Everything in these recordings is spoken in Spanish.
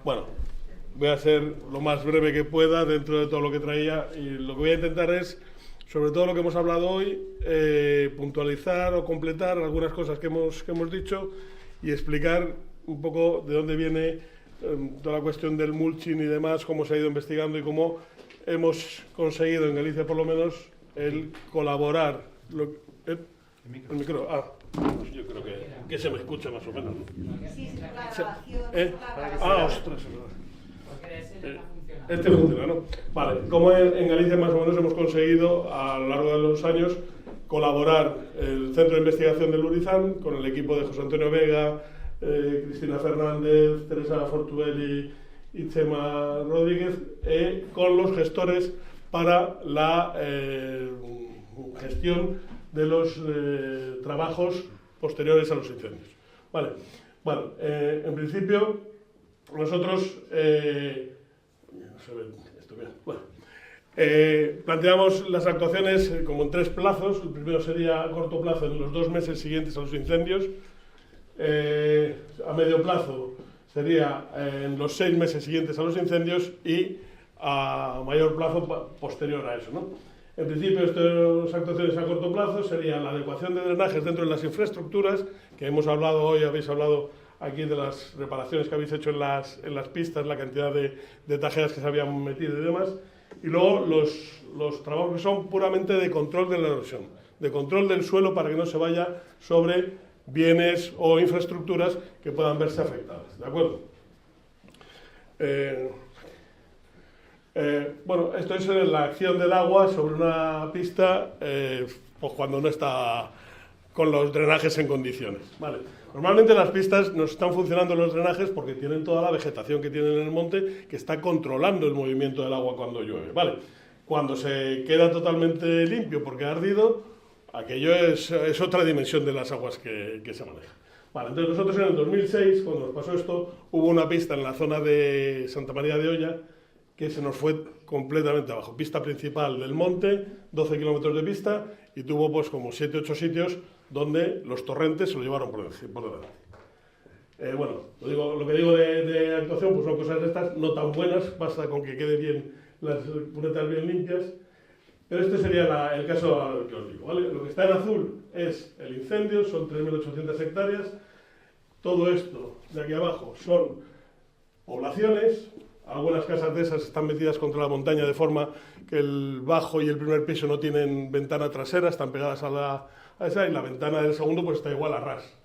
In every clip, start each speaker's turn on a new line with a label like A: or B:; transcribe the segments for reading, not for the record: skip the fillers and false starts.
A: Bueno, voy a ser lo más breve que pueda dentro de todo lo que traía, y lo que voy a intentar es, sobre todo lo que hemos hablado hoy, puntualizar o completar algunas cosas que hemos dicho y explicar un poco de dónde viene toda la cuestión del mulching y demás, cómo se ha ido investigando y cómo hemos conseguido en Galicia, por lo menos, el colaborar. ¿El micro? Yo creo que se me escucha más o menos, ¿no?
B: Sí, la grabación.
A: Ostras. Este funciona, ¿no? Vale, como en Galicia más o menos hemos conseguido a lo largo de los años colaborar el Centro de Investigación del Lurizán con el equipo de José Antonio Vega, Cristina Fernández, Teresa Fortubelli y Chema Rodríguez, con los gestores para la gestión de los trabajos posteriores a los incendios. Vale. Bueno, en principio nosotros planteamos las actuaciones como en 3 plazos. El primero sería a corto plazo, en los 2 meses siguientes a los incendios. A medio plazo sería en los 6 meses siguientes a los incendios, y a mayor plazo posterior a eso, ¿no? En principio, estas actuaciones a corto plazo serían la adecuación de drenajes dentro de las infraestructuras, que hemos hablado hoy, habéis hablado aquí de las reparaciones que habéis hecho en las pistas, la cantidad de tajeas que se habían metido y demás. Y luego los trabajos que son puramente de control de la erosión, de control del suelo para que no se vaya sobre bienes o infraestructuras que puedan verse afectadas. ¿De acuerdo? Bueno, esto es la acción del agua sobre una pista pues cuando no está con los drenajes en condiciones. Vale. Normalmente las pistas no están funcionando los drenajes porque tienen toda la vegetación que tienen en el monte, que está controlando el movimiento del agua cuando llueve. Vale. Cuando se queda totalmente limpio porque ha ardido, aquello es otra dimensión de las aguas que se manejan. Vale, entonces nosotros en el 2006, cuando nos pasó esto, hubo una pista en la zona de Santa María de Olla que se nos fue completamente abajo. Pista principal del monte, 12 kilómetros de pista, y tuvo pues como 7 u 8 sitios donde los torrentes se lo llevaron por delante. Bueno, lo que digo de actuación, pues son cosas de estas no tan buenas, basta con que quede bien las cunetas bien limpias, pero este sería el caso que os digo, ¿vale? Lo que está en azul es el incendio, son 3.800 hectáreas, todo esto de aquí abajo son poblaciones. Algunas casas de esas están metidas contra la montaña de forma que el bajo y el primer piso no tienen ventana trasera, están pegadas a esa, y la ventana del segundo pues está igual a ras.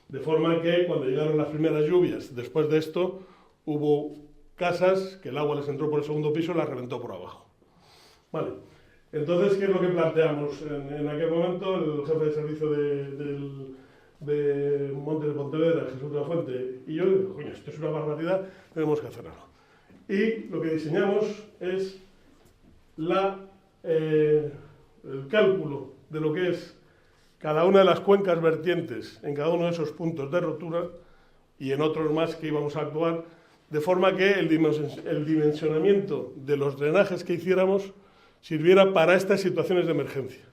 A: De forma que cuando llegaron las primeras lluvias, después de esto, hubo casas que el agua les entró por el segundo piso y las reventó por abajo. Vale. Entonces, ¿qué es lo que planteamos? En aquel momento, el jefe de servicio de Montes de Pontevedra, Jesús de la Fuente, y yo digo, coño, esto es una barbaridad, tenemos que hacer algo. Y lo que diseñamos es el cálculo de lo que es cada una de las cuencas vertientes en cada uno de esos puntos de rotura y en otros más que íbamos a actuar, de forma que el dimensionamiento de los drenajes que hiciéramos sirviera para estas situaciones de emergencia.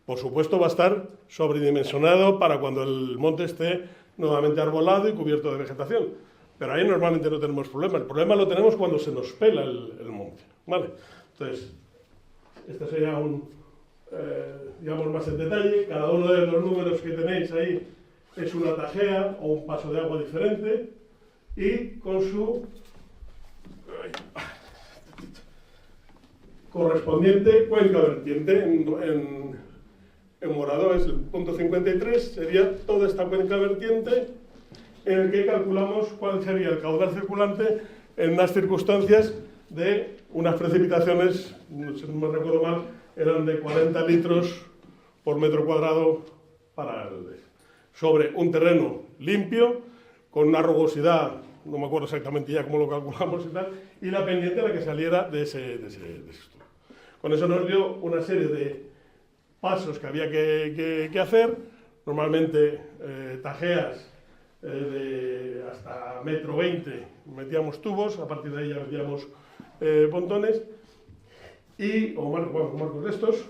A: Por supuesto va a estar sobredimensionado para cuando el monte esté nuevamente arbolado y cubierto de vegetación. Pero ahí normalmente no tenemos problema. El problema lo tenemos cuando se nos pela el monte. ¿Vale? Entonces, este sería digamos más en detalle. Cada uno de los números que tenéis ahí es una tajea o un paso de agua diferente y con su correspondiente cuenca vertiente. En morado es el punto 53, sería toda esta cuenca vertiente en el que calculamos cuál sería el caudal circulante en unas circunstancias de unas precipitaciones, si no me recuerdo mal, eran de 40 litros por metro cuadrado sobre un terreno limpio, con una rugosidad, no me acuerdo exactamente ya cómo lo calculamos y tal, y la pendiente a la que saliera de ese estudio. Con eso nos dio una serie de pasos que había que hacer, normalmente tajeas de hasta 1,20 m metíamos tubos, a partir de ahí ya metíamos pontones o marcos de estos,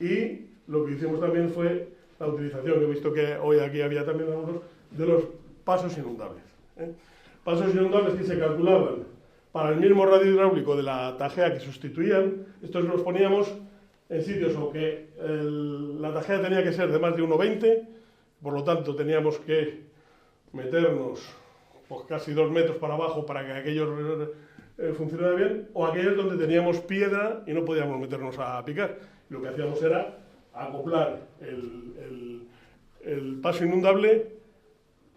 A: y lo que hicimos también fue la utilización, que he visto que hoy aquí había también algunos, de los pasos inundables. Pasos inundables que se calculaban para el mismo radio hidráulico de la tajea que sustituían. Estos los poníamos en sitios o que la tajea tenía que ser de más de 1,20, por lo tanto teníamos que meternos pues, casi 2 metros para abajo para que aquello funcionara bien, o aquellos donde teníamos piedra y no podíamos meternos a picar. Lo que hacíamos era acoplar el paso inundable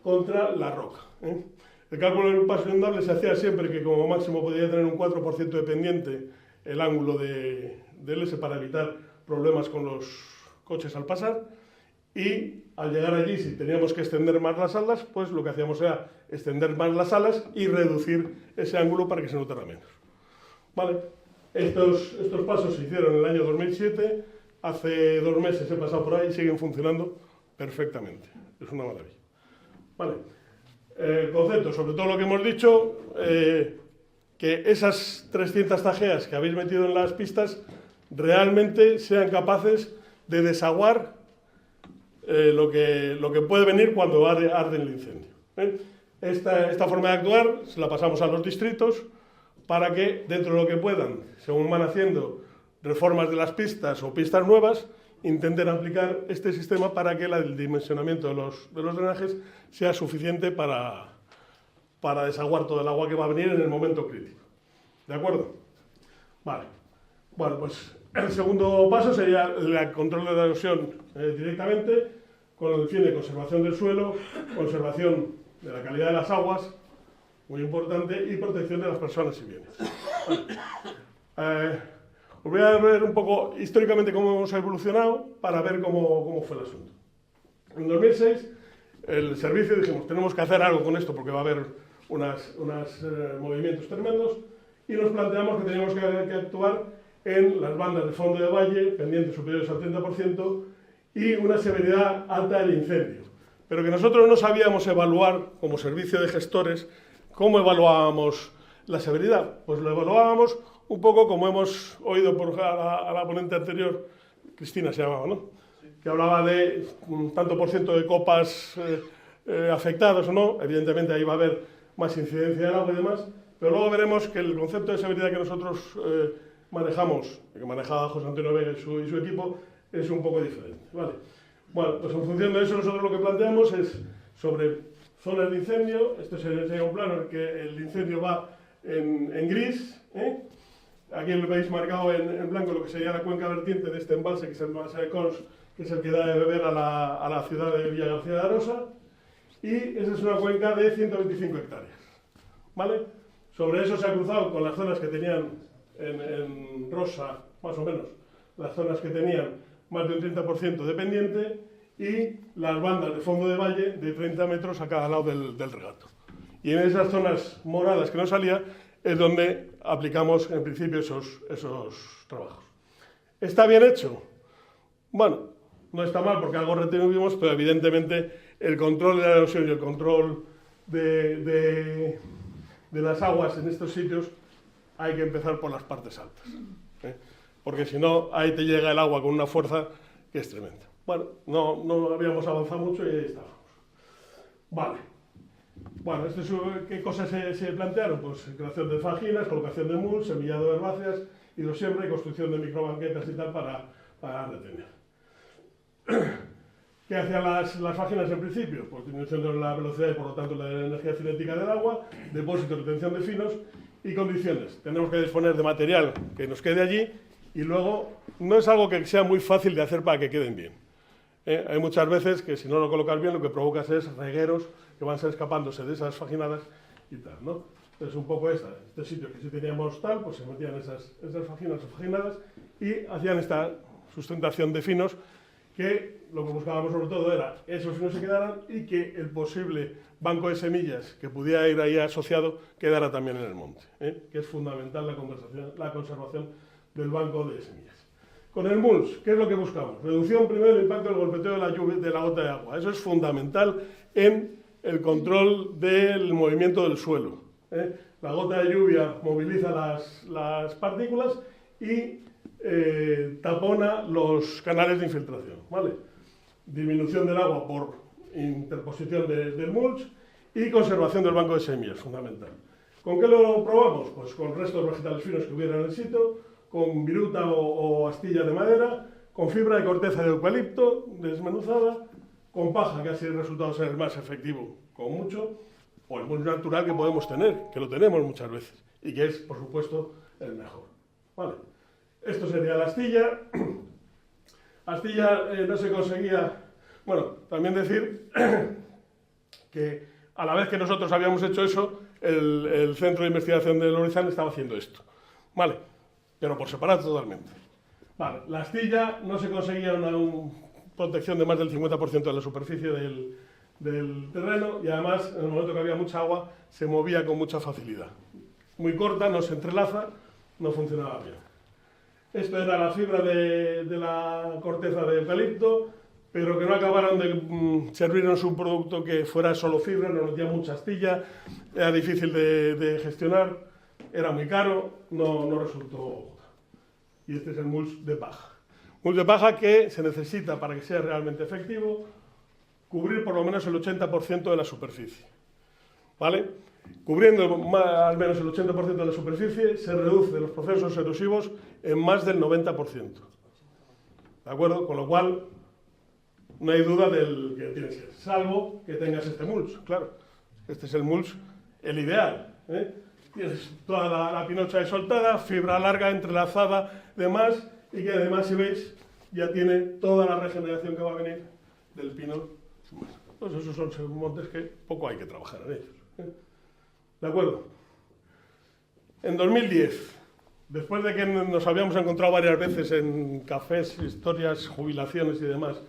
A: contra la roca. El cálculo del paso inundable se hacía siempre que como máximo podía tener un 4% de pendiente el ángulo del S para evitar problemas con los coches al pasar, y al llegar allí, si teníamos que extender más las alas, pues lo que hacíamos era extender más las alas y reducir ese ángulo para que se notara menos. ¿Vale? Estos pasos se hicieron en el año 2007, hace 2 meses he pasado por ahí y siguen funcionando perfectamente. Es una maravilla. ¿Vale? Concepto, sobre todo lo que hemos dicho, que esas 300 tajeas que habéis metido en las pistas realmente sean capaces de desaguar lo que puede venir cuando arde el incendio. Esta forma de actuar se la pasamos a los distritos para que, dentro de lo que puedan, según van haciendo reformas de las pistas o pistas nuevas, intenten aplicar este sistema para que el dimensionamiento de los drenajes sea suficiente para desaguar todo el agua que va a venir en el momento crítico. ¿De acuerdo? Vale. Bueno, pues el segundo paso sería el control de la erosión directamente, con el fin de conservación del suelo, conservación de la calidad de las aguas, muy importante, y protección de las personas y bienes. Os voy a ver un poco históricamente cómo hemos evolucionado para ver cómo fue el asunto. En 2006, el servicio dijimos, tenemos que hacer algo con esto porque va a haber unos movimientos tremendos, y nos planteamos que teníamos que actuar en las bandas de fondo de valle, pendientes superiores al 30%, y una severidad alta del incendio. Pero que nosotros no sabíamos evaluar, como servicio de gestores, cómo evaluábamos la severidad. Pues lo evaluábamos un poco como hemos oído a la ponente anterior, Cristina se llamaba, ¿no? Que hablaba de un tanto por ciento de copas afectadas o no. Evidentemente ahí va a haber más incidencia del agua y demás, pero luego veremos que el concepto de severidad que nosotros manejamos, que manejaba José Antonio Vega y su equipo, es un poco diferente, ¿vale? Bueno, pues en función de eso nosotros lo que planteamos es sobre zonas de incendio. Este sería un plano en el que el incendio va en gris, Aquí lo veis marcado en blanco lo que sería la cuenca vertiente de este embalse, que es el embalse de Cons, que es el que da de beber a la ciudad de Villa García de Arosa, y esa es una cuenca de 125 hectáreas, ¿vale? Sobre eso se ha cruzado con las zonas que tenían en rosa, más o menos, las zonas que tenían más de un 30% de pendiente, y las bandas de fondo de valle de 30 metros a cada lado del regato. Y en esas zonas moradas que no salía es donde aplicamos en principio esos trabajos. ¿Está bien hecho? Bueno, no está mal porque algo retuvimos, pero evidentemente el control de la erosión y el control de las aguas en estos sitios hay que empezar por las partes altas, porque si no, ahí te llega el agua con una fuerza que es tremenda. Bueno, no habíamos avanzado mucho y ahí estábamos. Vale. Bueno, ¿qué cosas se plantearon? Pues creación de fajinas, colocación de mulch, semillado de herbáceas, hidrosiembra y construcción de microbanquetas y tal para retener. ¿Qué hacían las fajinas en principio? Pues disminución de la velocidad y por lo tanto la energía cinética del agua, depósito y retención de finos y condiciones. Tenemos que disponer de material que nos quede allí, y luego no es algo que sea muy fácil de hacer para que queden bien. Hay muchas veces que si no lo colocas bien lo que provocas es regueros que van a ser escapándose de esas fajinadas y tal, ¿no? Entonces un poco este sitio que si teníamos tal, pues se metían esas fajinas o fajinadas y hacían esta sustentación de finos, que lo que buscábamos sobre todo era esos finos se quedaran y que el posible banco de semillas que pudiera ir ahí asociado quedara también en el monte, que es fundamental la conservación del banco de semillas. Con el mulch, ¿qué es lo que buscamos? Reducción primero del impacto del golpeteo de la gota de agua. Eso es fundamental en el control del movimiento del suelo. La gota de lluvia moviliza las partículas y tapona los canales de infiltración, ¿vale? disminución del agua por interposición del mulch y conservación del banco de semillas, fundamental. ¿Con qué lo probamos? Pues con restos vegetales finos que hubiera en el sitio, con viruta o astilla de madera, con fibra de corteza de eucalipto desmenuzada, con paja, que así el resultado sea el más efectivo, con mucho, o el mulch natural que podemos tener, que lo tenemos muchas veces, y que es, por supuesto, el mejor. Vale. Esto sería la astilla. Astilla no se conseguía... Bueno, también decir que a la vez que nosotros habíamos hecho eso, el Centro de Investigación de Lorizán estaba haciendo esto. Vale, pero por separado totalmente. Vale, la astilla no se conseguía una protección de más del 50% de la superficie del terreno y además, en el momento que había mucha agua, se movía con mucha facilidad. Muy corta, no se entrelaza, no funcionaba bien. Esto era la fibra de la corteza de eucalipto, pero que no acabaron de servirnos un producto que fuera solo fibra, nos metía mucha astilla, era difícil de gestionar, era muy caro, no resultó. Y este es el mulch de paja. Mulch de paja que se necesita para que sea realmente efectivo, cubrir por lo menos el 80% de la superficie. ¿Vale? Cubriendo al menos el 80% de la superficie, se reduce los procesos erosivos en más del 90%. ¿De acuerdo? Con lo cual, no hay duda del que tienes que ser, salvo que tengas este mulch, claro. Este es el mulch, el ideal. Tienes toda la pinocha ahí soltada, fibra larga, entrelazada, demás, y que además, si veis, ya tiene toda la regeneración que va a venir del pino. Pues esos son montes que poco hay que trabajar en ellos. ¿De acuerdo? En 2010, después de que nos habíamos encontrado varias veces en cafés, historias, jubilaciones y demás,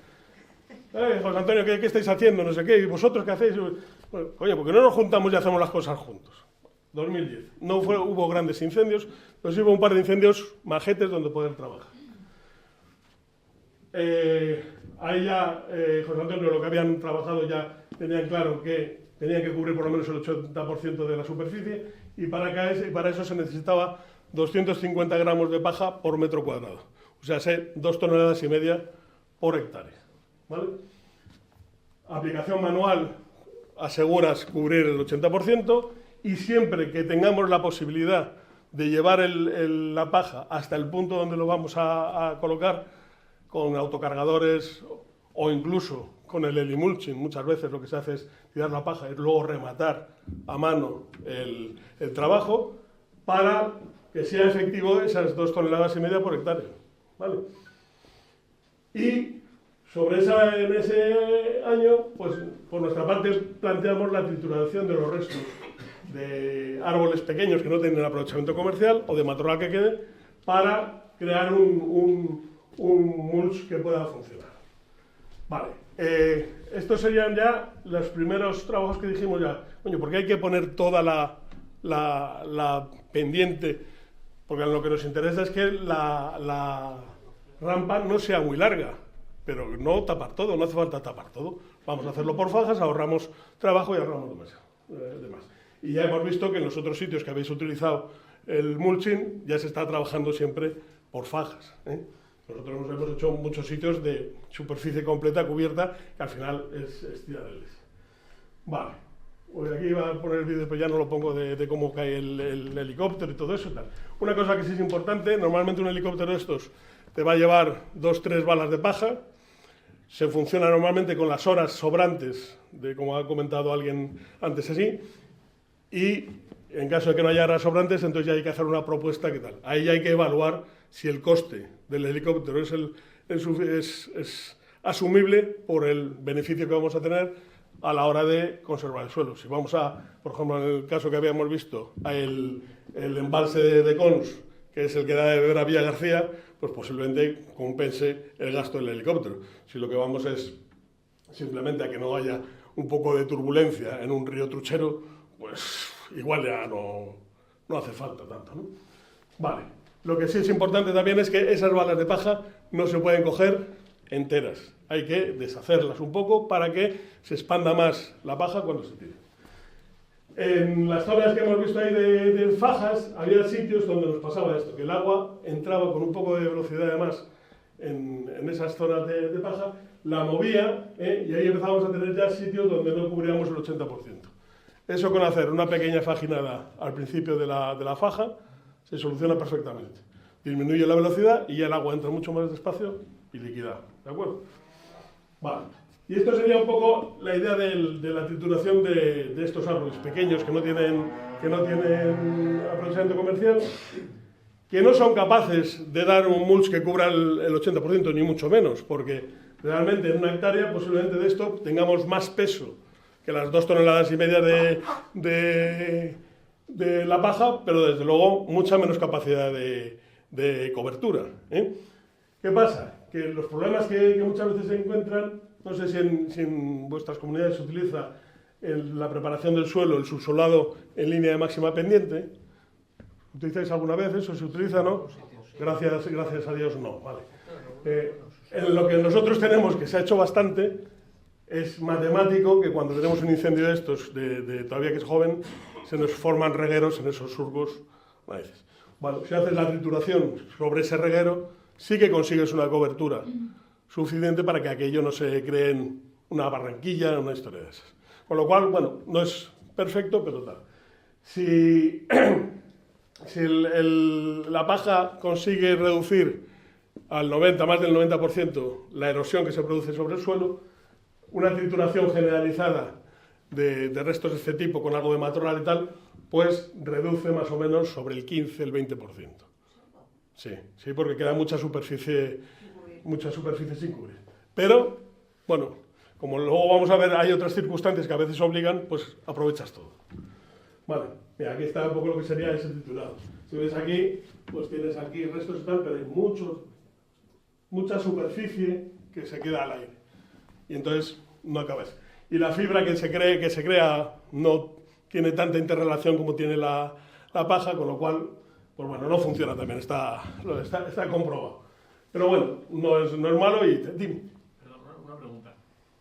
A: José Antonio, ¿qué estáis haciendo? No sé qué, ¿y vosotros qué hacéis? Bueno, oye, porque no nos juntamos y hacemos las cosas juntos. 2010. No hubo grandes incendios, pero sí hubo un par de incendios majetes donde poder trabajar. Ahí ya, José Antonio, lo que habían trabajado ya tenían claro que tenían que cubrir por lo menos el 80% de la superficie y para eso se necesitaba 250 gramos de paja por metro cuadrado. O sea, 2,5 toneladas por hectárea. ¿Vale? Aplicación manual, aseguras cubrir el 80% y siempre que tengamos la posibilidad de llevar la paja hasta el punto donde lo vamos a colocar con autocargadores o incluso con el helimulching, muchas veces lo que se hace es tirar la paja y luego rematar a mano el trabajo para que sea efectivo esas 2,5 toneladas por hectárea. ¿Vale? Y en ese año, pues por nuestra parte planteamos la trituración de los restos de árboles pequeños que no tienen aprovechamiento comercial o de matorral que quede para crear un mulch que pueda funcionar. Vale, estos serían ya los primeros trabajos que dijimos ya, coño, porque hay que poner toda la pendiente, porque lo que nos interesa es que la rampa no sea muy larga, pero no tapar todo, no hace falta tapar todo. Vamos a hacerlo por fajas, ahorramos trabajo y ahorramos demás. Y ya hemos visto que en los otros sitios que habéis utilizado el mulching ya se está trabajando siempre por fajas. Nosotros hemos hecho muchos sitios de superficie completa cubierta, que al final es tirar el S. Vale, pues aquí iba a poner el vídeo, pero ya no lo pongo de cómo cae el helicóptero y todo eso y tal. Una cosa que sí es importante, normalmente un helicóptero de estos te va a llevar 2-3 balas de paja. Se funciona normalmente con las horas sobrantes, como ha comentado alguien antes así, y en caso de que no haya horas sobrantes, entonces ya hay que hacer una propuesta, ¿qué tal? Ahí ya hay que evaluar si el coste del helicóptero es asumible por el beneficio que vamos a tener a la hora de conservar el suelo. Si vamos por ejemplo, en el caso que habíamos visto, el embalse de Cons, que es el que da de beber a Villa García, pues posiblemente compense el gasto del helicóptero. Si lo que vamos es simplemente a que no haya un poco de turbulencia en un río truchero, pues igual ya no hace falta tanto, ¿no? Vale, lo que sí es importante también es que esas balas de paja no se pueden coger enteras. Hay que deshacerlas un poco para que se expanda más la paja cuando se tire. En las zonas que hemos visto ahí de fajas, había sitios donde nos pasaba esto, que el agua entraba con un poco de velocidad además en esas zonas de paja, la movía, y ahí empezábamos a tener ya sitios donde no cubríamos el 80%. Eso con hacer una pequeña faginada al principio de la faja se soluciona perfectamente. Disminuye la velocidad y ya el agua entra mucho más despacio y liquida. ¿De acuerdo? Vale. Y esto sería un poco la idea de la trituración de estos árboles pequeños que no tienen aprovechamiento comercial, que no son capaces de dar un mulch que cubra el 80%, ni mucho menos, porque realmente en una hectárea posiblemente de esto tengamos más peso que las 2,5 toneladas de la paja, pero desde luego mucha menos capacidad de cobertura. ¿Qué pasa? Que los problemas que muchas veces se encuentran, no sé si en vuestras comunidades se utiliza en la preparación del suelo, el subsolado en línea de máxima pendiente. ¿Utilizáis alguna vez eso? ¿Se utiliza, no? Gracias a Dios, no. Vale. En lo que nosotros tenemos, que se ha hecho bastante, es matemático que cuando tenemos un incendio de estos, todavía que es joven, se nos forman regueros en esos surcos maíces. Bueno, si haces la trituración sobre ese reguero, sí que consigues una cobertura suficiente para que aquello no se cree en una barranquilla, una historia de esas. Con lo cual, bueno, no es perfecto, pero tal. Si la paja consigue reducir al 90, más del 90% la erosión que se produce sobre el suelo, una trituración generalizada de restos de este tipo con algo de matorral y tal, pues reduce más o menos sobre el 15, el 20%. Sí, porque queda mucha superficie sin cubrir. Pero, bueno, como luego vamos a ver, hay otras circunstancias que a veces obligan, pues aprovechas todo. Vale, mira, aquí está un poco lo que sería ese triturado. Si ves aquí, pues tienes aquí restos y tal, pero hay mucha superficie que se queda al aire. Y entonces no acabas. Y la fibra que se crea no tiene tanta interrelación como tiene la paja, con lo cual, pues bueno, no funciona también, está comprobado. Pero bueno, no es malo y dime.
C: Perdón, una pregunta.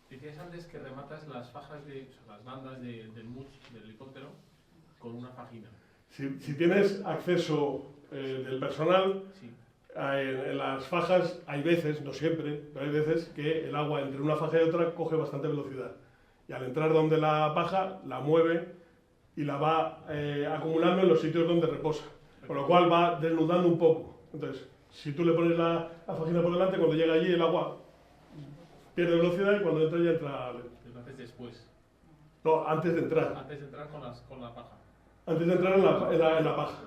C: Decías antes que rematas las fajas, las bandas del mulch del helicóptero con una fajina.
A: Si tienes acceso del personal, sí. En las fajas hay veces, no siempre, pero hay veces que el agua entre una faja y otra coge bastante velocidad. Y al entrar donde la paja, la mueve y la va acumulando en los sitios donde reposa. Con lo cual va desnudando un poco. Entonces, si tú le pones la fajina por delante, cuando llega allí el agua pierde velocidad y cuando entra ya entra...
C: ¿Lo haces después?
A: No, antes de entrar.
C: Antes de entrar con la paja.
A: Antes de entrar en la paja.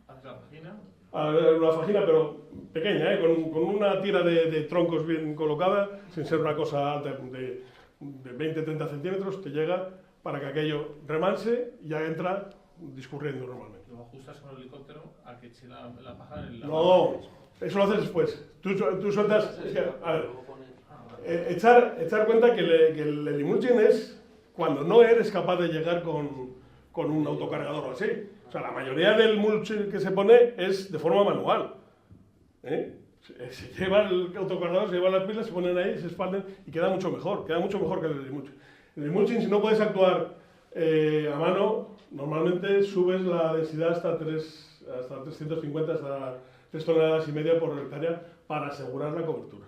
C: ¿Haces la fajina?
A: Una fajina, pero pequeña, con una tira de troncos bien colocada, sin ser una cosa alta de 20-30 centímetros, te llega para que aquello remanse y ya entra discurriendo normalmente.
C: ¿Lo ajustas con el helicóptero a que eche la paja en la
A: No, eso lo haces después. Tú sueltas... Es que, a ver, echar cuenta que el Helimulching es cuando no eres capaz de llegar con un autocargador o así. O sea, la mayoría del mulch que se pone es de forma manual. Se lleva el autocargador, se llevan las pilas, se ponen ahí, se expanden y queda mucho mejor que el Helimulching. En el mulching, si no puedes actuar a mano, normalmente subes la densidad hasta 350, hasta 3,5 toneladas por hectárea para asegurar la cobertura.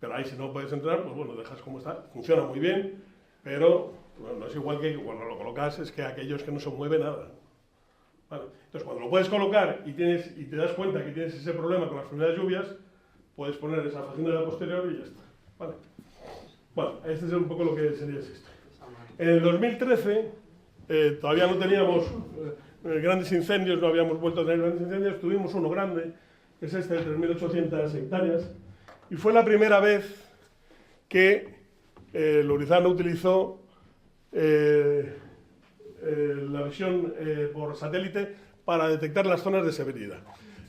A: Pero ahí si no puedes entrar, pues bueno, dejas como está. Funciona muy bien, pero bueno, no es igual que cuando lo colocas, es que aquellos que no se mueve nada. Vale. Entonces, cuando lo puedes colocar y te das cuenta que tienes ese problema con las primeras lluvias, puedes poner esa fajina de la posterior y ya está. Vale. Bueno, este es un poco lo que sería esto. En el 2013, todavía no teníamos grandes incendios, no habíamos vuelto a tener grandes incendios, tuvimos uno grande, que es este de 3.800 hectáreas, y fue la primera vez que Leurizano utilizó la visión por satélite para detectar las zonas de severidad.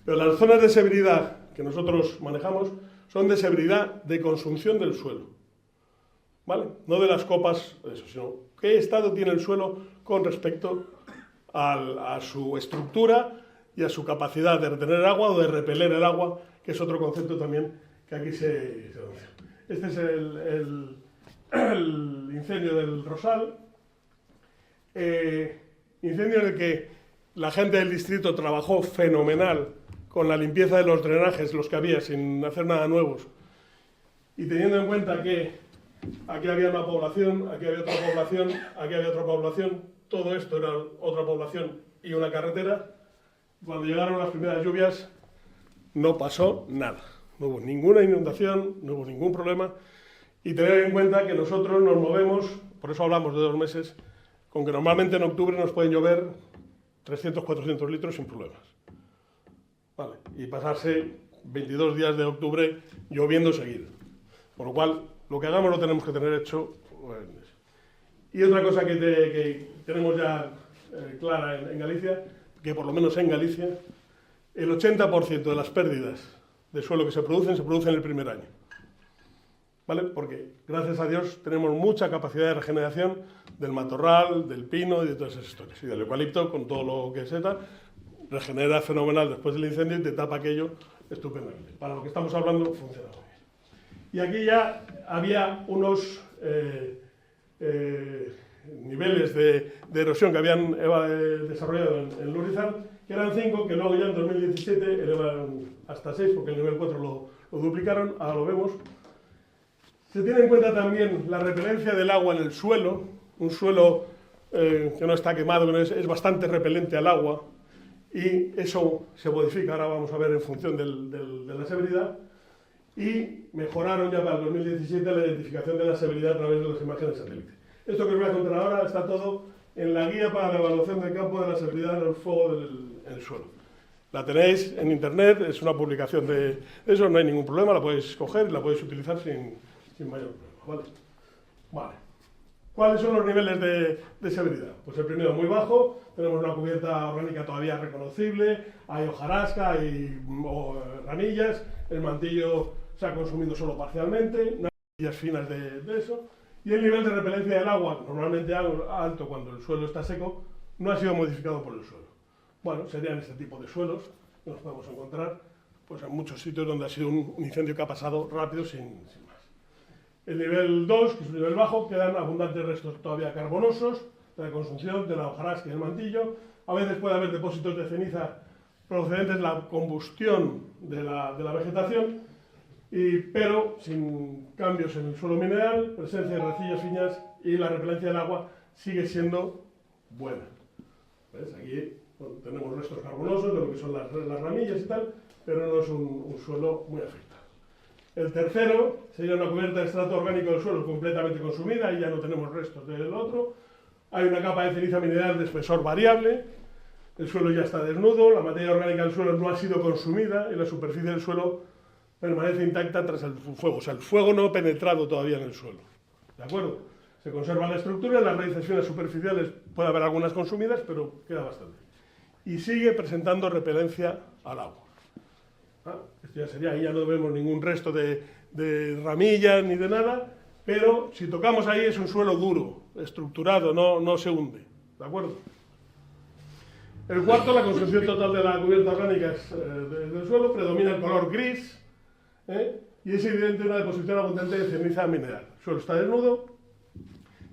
A: Pero las zonas de severidad que nosotros manejamos son de severidad de consunción del suelo, ¿vale? No de las copas, eso, sino qué estado tiene el suelo con respecto a su estructura y a su capacidad de retener agua o de repeler el agua, que es otro concepto también que aquí se anuncia. Este es el incendio del Rosal, incendio en el que la gente del distrito trabajó fenomenal con la limpieza de los drenajes, los que había, sin hacer nada nuevos, y teniendo en cuenta que aquí había una población, aquí había otra población, aquí había otra población, todo esto era otra población y una carretera, cuando llegaron las primeras lluvias no pasó nada. No hubo ninguna inundación, no hubo ningún problema. Y tener en cuenta que nosotros nos movemos, por eso hablamos de 2 meses, con que normalmente en octubre nos pueden llover 300, 400 litros sin problemas. Vale. Y pasarse 22 días de octubre lloviendo seguido. Por lo cual, lo que hagamos lo tenemos que tener hecho. Y otra cosa que tenemos ya clara en Galicia, que por lo menos en Galicia, el 80% de las pérdidas de suelo que se producen en el primer año. ¿Vale? Porque, gracias a Dios, tenemos mucha capacidad de regeneración del matorral, del pino y de todas esas historias. Y del eucalipto, con todo lo que se da, regenera fenomenal después del incendio y te tapa aquello estupendamente. Para lo que estamos hablando, funciona muy bien. Y aquí ya había unos niveles de erosión que habían desarrollado en Lurizán, que eran 5, que luego ya en 2017 elevaron hasta 6, porque el nivel 4 lo duplicaron, ahora lo vemos. Se tiene en cuenta también la repelencia del agua en el suelo, un suelo que no está quemado, que es bastante repelente al agua, y eso se modifica, ahora vamos a ver en función de la severidad, y mejoraron ya para el 2017 la identificación de la severidad a través de las imágenes de satélite. Esto que os voy a contar ahora está todo en la guía para la evaluación del campo de la severidad del fuego en el suelo. La tenéis en internet, es una publicación de eso, no hay ningún problema, la podéis coger y la podéis utilizar sin mayor problema. Vale. ¿Cuáles son los niveles de severidad? Pues el primero muy bajo, tenemos una cubierta orgánica todavía reconocible, hay hojarasca, hay ramillas, el mantillo se ha consumido solo parcialmente, no hay ramillas finas de eso, y el nivel de repelencia del agua, normalmente alto cuando el suelo está seco, no ha sido modificado por el suelo. Bueno, serían este tipo de suelos que nos podemos encontrar pues, en muchos sitios donde ha sido un incendio que ha pasado rápido sin más. El nivel 2, que es un nivel bajo, quedan abundantes restos todavía carbonosos de la consunción, de la hojarasca y del mantillo. A veces puede haber depósitos de ceniza procedentes de la combustión de la vegetación, pero sin cambios en el suelo mineral, presencia de arcillas finas y la repelencia del agua sigue siendo buena. ¿Ves? Aquí tenemos restos carbonosos de lo que son las ramillas y tal, pero no es un suelo muy afectado. El tercero sería una cubierta de estrato orgánico del suelo completamente consumida y ya no tenemos restos del otro. Hay una capa de ceniza mineral de espesor variable, el suelo ya está desnudo, la materia orgánica del suelo no ha sido consumida y la superficie del suelo permanece intacta tras el fuego. O sea, el fuego no ha penetrado todavía en el suelo. ¿De acuerdo? Se conserva la estructura, las raíces finas superficiales puede haber algunas consumidas, pero queda bastante. Y sigue presentando repelencia al agua. Esto ya sería, ahí ya no vemos ningún resto de ramillas ni de nada, pero si tocamos ahí es un suelo duro, estructurado, no se hunde. ¿De acuerdo? El cuarto, la construcción total de la cubierta orgánica del suelo, predomina el color gris, y es evidente una deposición abundante de ceniza mineral. El suelo está desnudo,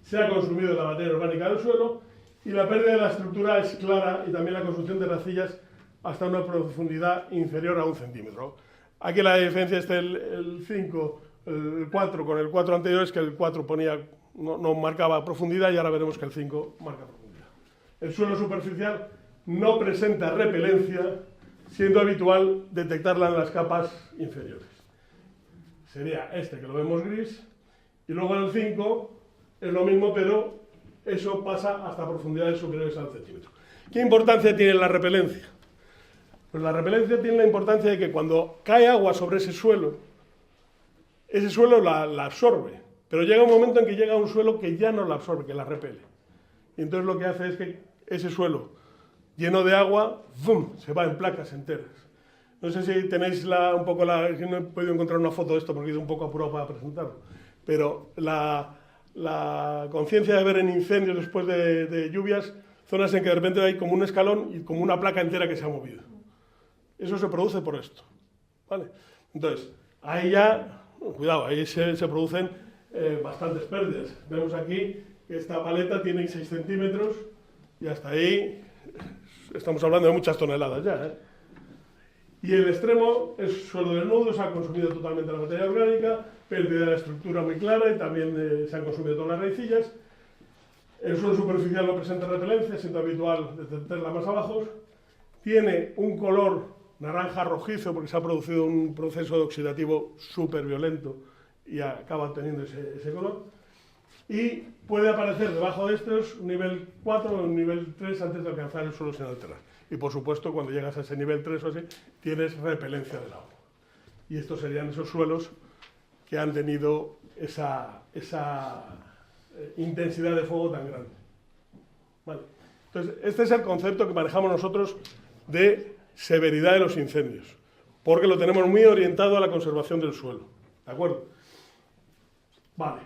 A: se ha consumido la materia orgánica del suelo y la pérdida de la estructura es clara y también la construcción de racillas hasta una profundidad inferior a 1 centímetro. Aquí la diferencia es el 5, el 4 con el 4 anterior, es que el 4 no marcaba profundidad y ahora veremos que el 5 marca profundidad. El suelo superficial no presenta repelencia, siendo habitual detectarla en las capas inferiores. Sería este que lo vemos gris, y luego en el 5 es lo mismo, pero eso pasa hasta profundidades superiores al centímetro. ¿Qué importancia tiene la repelencia? Pues la repelencia tiene la importancia de que cuando cae agua sobre ese suelo la absorbe, pero llega un momento en que llega a un suelo que ya no la absorbe, que la repele. Y entonces lo que hace es que ese suelo lleno de agua, ¡bum!, se va en placas enteras. No sé si tenéis no he podido encontrar una foto de esto porque he ido un poco apurado para presentarlo, pero la conciencia de ver en incendios después de lluvias, zonas en que de repente hay como un escalón y como una placa entera que se ha movido. Eso se produce por esto, ¿vale? Entonces, ahí ya, cuidado, ahí se producen bastantes pérdidas. Vemos aquí que esta paleta tiene 6 centímetros y hasta ahí estamos hablando de muchas toneladas ya, Y el extremo es suelo desnudo, se ha consumido totalmente la materia orgánica, pérdida de la estructura muy clara y también se han consumido todas las raicillas. El suelo superficial no presenta repelencia, siendo habitual detectarla más abajo. Tiene un color naranja rojizo porque se ha producido un proceso oxidativo súper violento y acaba teniendo ese color. Y puede aparecer debajo de estos un nivel 4 o un nivel 3 antes de alcanzar el suelo sin alterar. Y por supuesto, cuando llegas a ese nivel 3 o así, tienes repelencia del agua. Y estos serían esos suelos que han tenido esa intensidad de fuego tan grande. Vale. Entonces, este es el concepto que manejamos nosotros de severidad de los incendios, porque lo tenemos muy orientado a la conservación del suelo. ¿De acuerdo? Vale.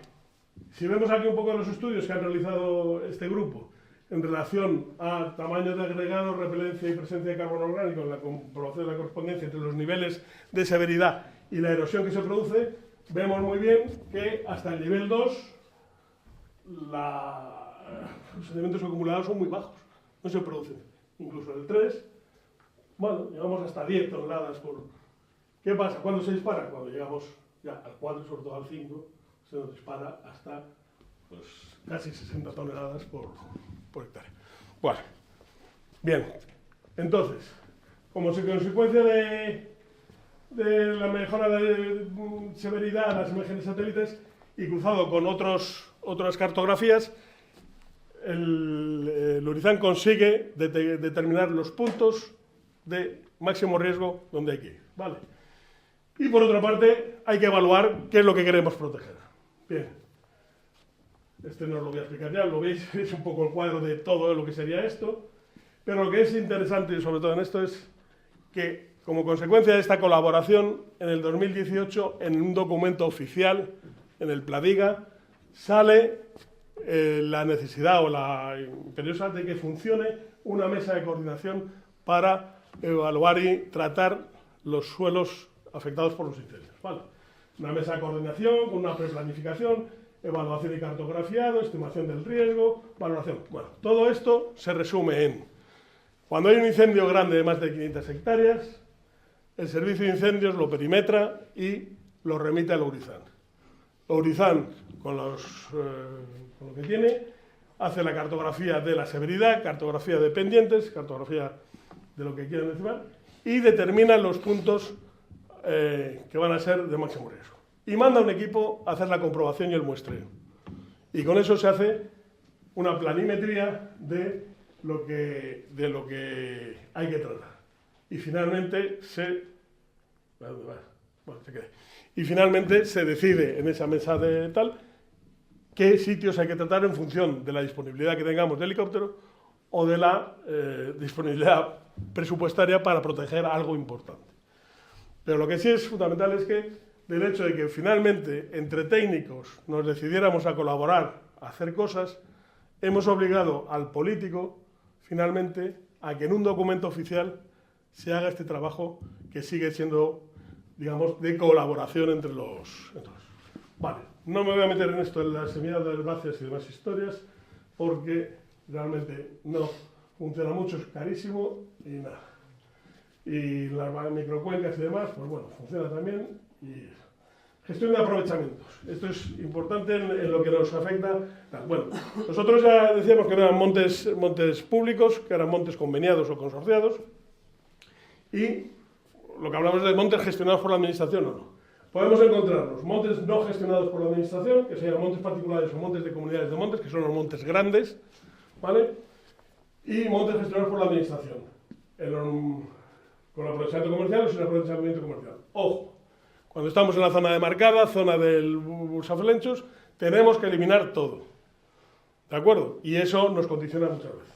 A: Si vemos aquí un poco los estudios que han realizado este grupo en relación a tamaño de agregado, repelencia y presencia de carbono orgánico en la comprobación de la correspondencia entre los niveles de severidad y la erosión que se produce, vemos muy bien que hasta el nivel 2 los sedimentos acumulados son muy bajos, no se producen. Incluso el 3, bueno, llegamos hasta 10 toneladas por... ¿Qué pasa? ¿Cuándo se dispara? Cuando llegamos ya al 4, sobre todo al 5, se nos dispara hasta pues, casi 60 toneladas por hectárea. Bueno, bien, entonces, como consecuencia de la mejora de severidad, las imágenes satélites y cruzado con otras cartografías, el Urizan consigue determinar los puntos de máximo riesgo donde hay que ir, ¿vale? Y por otra parte, hay que evaluar qué es lo que queremos proteger. Bien, este no os lo voy a explicar ya, lo veis, es un poco el cuadro de todo lo que sería esto, pero lo que es interesante, sobre todo en esto, es que como consecuencia de esta colaboración, en el 2018, en un documento oficial, en el Pladiga, sale la necesidad o la imperiosa de que funcione una mesa de coordinación para evaluar y tratar los suelos afectados por los incendios. ¿Vale? Una mesa de coordinación con una preplanificación, evaluación y cartografiado, estimación del riesgo, valoración. Bueno, todo esto se resume en: cuando hay un incendio grande de más de 500 hectáreas, el servicio de incendios lo perimetra y lo remite al Urizan. Urizan, con lo que tiene, hace la cartografía de la severidad, cartografía de pendientes, cartografía de lo que quieran estimar, y determina los puntos que van a ser de máximo riesgo. Y manda a un equipo a hacer la comprobación y el muestreo. Y con eso se hace una planimetría de lo que hay que tratar. Y finalmente se decide en esa mesa de tal qué sitios hay que tratar en función de la disponibilidad que tengamos de helicóptero o de la disponibilidad presupuestaria para proteger algo importante. Pero lo que sí es fundamental es que del hecho de que finalmente entre técnicos nos decidiéramos a colaborar, a hacer cosas, hemos obligado al político finalmente a que en un documento oficial se haga este trabajo que sigue siendo, digamos, de colaboración entre los... Vale, no me voy a meter en esto, en las semillas de herbáceas y demás historias, porque realmente no funciona mucho, es carísimo y nada. Y las microcuencas y demás, pues bueno, funciona también. Y gestión de aprovechamientos. Esto es importante en lo que nos afecta. Bueno, nosotros ya decíamos que no eran montes públicos, que eran montes conveniados o consorciados. Y lo que hablamos de montes gestionados por la administración o no. Podemos encontrarnos montes no gestionados por la administración, que sean montes particulares o montes de comunidades de montes, que son los montes grandes, ¿vale? Y montes gestionados por la administración, con aprovechamiento comercial o sin aprovechamiento comercial. Ojo, cuando estamos en la zona demarcada, zona del Bursafelenchos, tenemos que eliminar todo, ¿de acuerdo? Y eso nos condiciona muchas veces.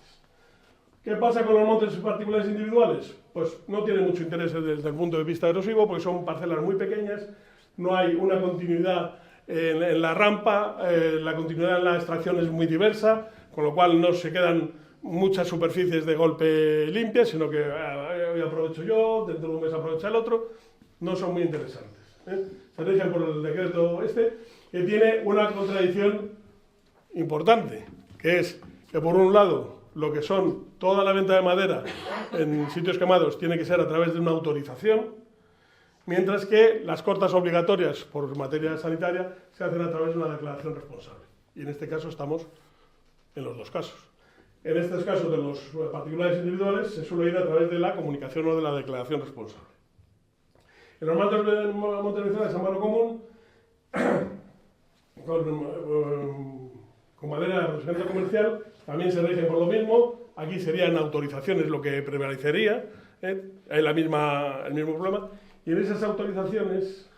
A: ¿Qué pasa con los montes particulares individuales? Pues no tiene mucho interés desde el punto de vista erosivo, porque son parcelas muy pequeñas, no hay una continuidad en la rampa, la continuidad en la extracción es muy diversa, con lo cual no se quedan muchas superficies de golpe limpias, sino que hoy aprovecho yo, dentro de un mes aprovecha el otro, no son muy interesantes. Se rigen por el decreto que tiene una contradicción importante, que es que por un lado lo que son toda la venta de madera en sitios quemados tiene que ser a través de una autorización, mientras que las cortas obligatorias por materia sanitaria se hacen a través de una declaración responsable. Y en este caso estamos en los dos casos. En estos casos de los particulares individuales se suele ir a través de la comunicación o de la declaración responsable. En los mantos motorizados a mano común, con madera de aprovechamiento comercial, también se rigen por lo mismo. Aquí serían autorizaciones lo que prevalecería, hay el mismo problema. Y en esas autorizaciones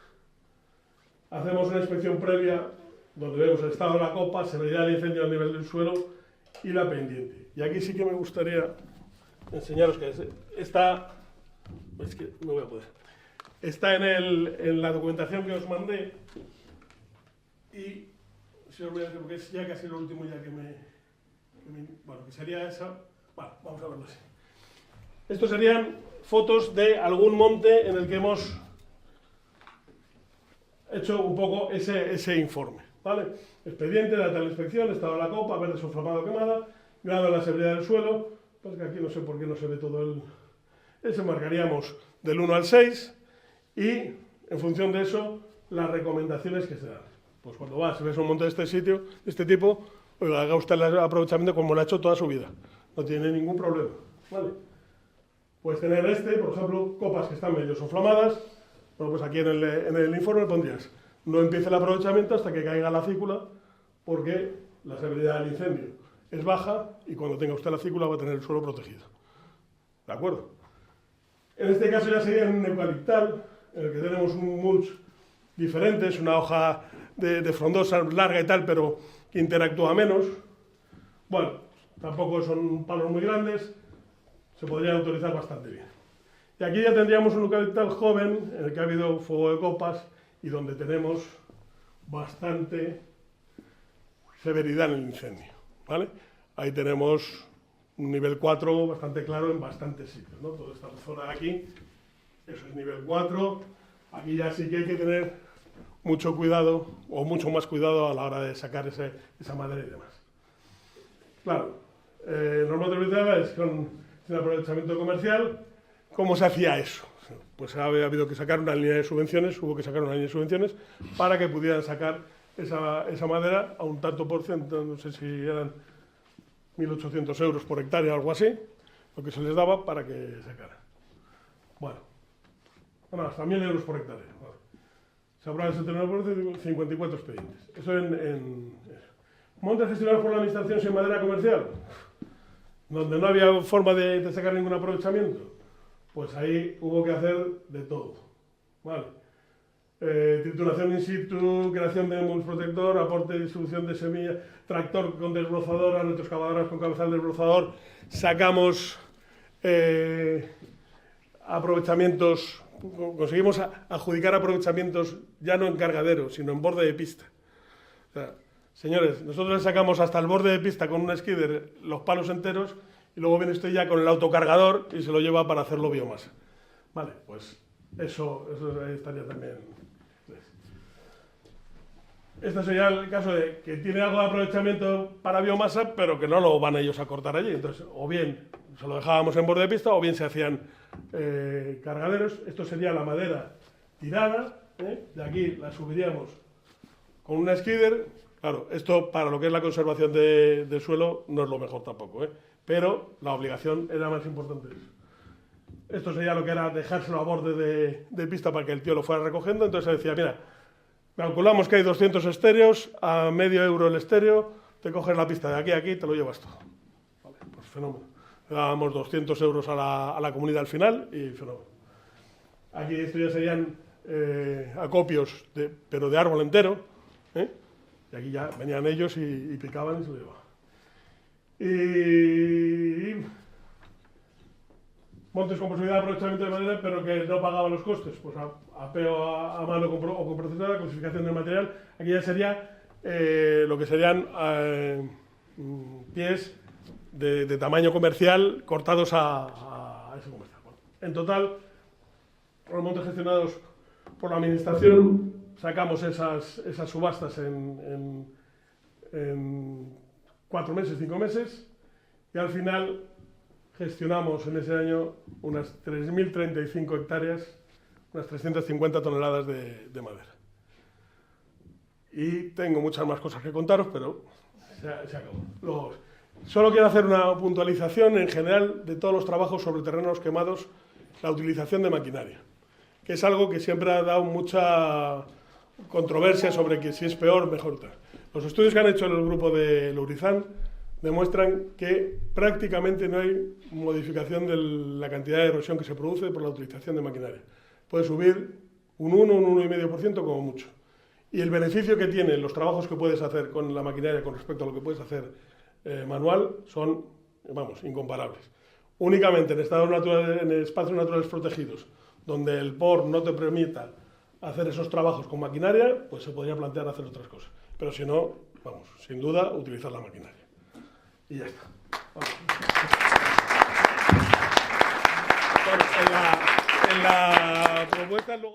A: hacemos una inspección previa donde vemos el estado de la copa, severidad del incendio a nivel del suelo y la pendiente. Y aquí sí que me gustaría enseñaros que está, es que no voy a poder, está en la documentación que os mandé y si os voy a decir porque es ya casi lo último ya bueno, que sería esa, bueno, vamos a verlo así. Estos serían fotos de algún monte en el que hemos hecho un poco ese informe, ¿vale? Expediente, data de la inspección, estado de la copa, verde sulfamado quemada, grado de la severidad del suelo, pues que aquí no sé por qué no se ve todo el... Ese marcaríamos del 1 al 6 y en función de eso las recomendaciones que se dan. Pues cuando vas y ves un monte de de este tipo, oiga, haga usted el aprovechamiento como lo ha hecho toda su vida, no tiene ningún problema, ¿vale? Puedes tener por ejemplo, copas que están medio soflamadas. Bueno, pues aquí en el informe pondrías, no empiece el aprovechamiento hasta que caiga la cícula, porque la severidad del incendio es baja y cuando tenga usted la cícula va a tener el suelo protegido. ¿De acuerdo? En este caso ya sería un eucaliptal, en el que tenemos un mulch diferente, es una hoja de frondosa, larga y tal, pero que interactúa menos. Bueno, tampoco son palos muy grandes, se podría utilizar bastante bien. Y aquí ya tendríamos un eucaliptal joven, en el que ha habido fuego de copas y donde tenemos bastante severidad en el incendio, ¿vale? Ahí tenemos un nivel 4 bastante claro en bastantes sitios, ¿no? Toda esta zona de aquí, eso es nivel 4. Aquí ya sí que hay que tener mucho cuidado, o mucho más cuidado a la hora de sacar esa madera y demás. Claro, norma utilizada es con el aprovechamiento comercial. ¿Cómo se hacía eso? Pues ha habido que sacar una línea de subvenciones, hubo que sacar una línea de subvenciones para que pudieran sacar esa madera a un tanto por ciento, no sé si eran 1.800 euros por hectárea o algo así, lo que se les daba para que sacara. Bueno, hasta 1.000 euros por hectárea. Bueno, se aprobaba el 79%, 54 expedientes. Eso en montes gestionados por la administración sin madera comercial, donde no había forma de sacar ningún aprovechamiento. Pues ahí hubo que hacer de todo, ¿vale? Trituración in situ, creación de mulch protector, aporte y distribución de semillas, tractor con desbrozadora, retroexcavadoras con cabezal desbrozador, sacamos aprovechamientos, conseguimos adjudicar aprovechamientos ya no en cargadero, sino en borde de pista. O sea, señores, nosotros le sacamos hasta el borde de pista con un skidder los palos enteros, y luego viene usted ya con el autocargador y se lo lleva para hacerlo biomasa. Vale, pues eso estaría también. Este sería el caso de que tiene algo de aprovechamiento para biomasa, pero que no lo van ellos a cortar allí. Entonces, o bien se lo dejábamos en borde de pista, o bien se hacían cargaderos. Esto sería la madera tirada, de aquí la subiríamos con un skidder. Claro, esto para lo que es la conservación del suelo no es lo mejor tampoco, pero la obligación era más importante. Esto sería lo que era dejárselo a borde de pista para que el tío lo fuera recogiendo. Entonces se decía, mira, calculamos que hay 200 estéreos, a medio euro el estéreo, te coges la pista de aquí a aquí y te lo llevas todo. Vale, pues fenómeno. Le dábamos 200 euros a la comunidad al final y fenómeno. Aquí esto ya serían acopios, pero de árbol entero, y aquí ya venían ellos y picaban y se lo llevaban. Y montes con posibilidad de aprovechamiento de madera, pero que no pagaban los costes, pues apeo a mano o con procesadora, clasificación del material. Aquí ya sería lo que serían pies de tamaño comercial cortados a ese comercial. Bueno, en total, los montes gestionados por la administración sacamos esas subastas en 4 meses, 5 meses, y al final gestionamos en ese año unas 3.035 hectáreas, unas 350 toneladas de madera. Y tengo muchas más cosas que contaros, pero se acabó. Solo quiero hacer una puntualización en general de todos los trabajos sobre terrenos quemados, la utilización de maquinaria, que es algo que siempre ha dado mucha controversia sobre que si es peor, mejor tal. Los estudios que han hecho en el grupo de Lourizán demuestran que prácticamente no hay modificación de la cantidad de erosión que se produce por la utilización de maquinaria. Puede subir un 1, un 1,5% como mucho. Y el beneficio que tienen los trabajos que puedes hacer con la maquinaria con respecto a lo que puedes hacer manual son, vamos, incomparables. Únicamente en espacios naturales protegidos, donde el POR no te permita hacer esos trabajos con maquinaria, pues se podría plantear hacer otras cosas. Pero si no, vamos, sin duda, utilizar la maquinaria. Y ya está. Vamos. Bueno, en la propuesta luego...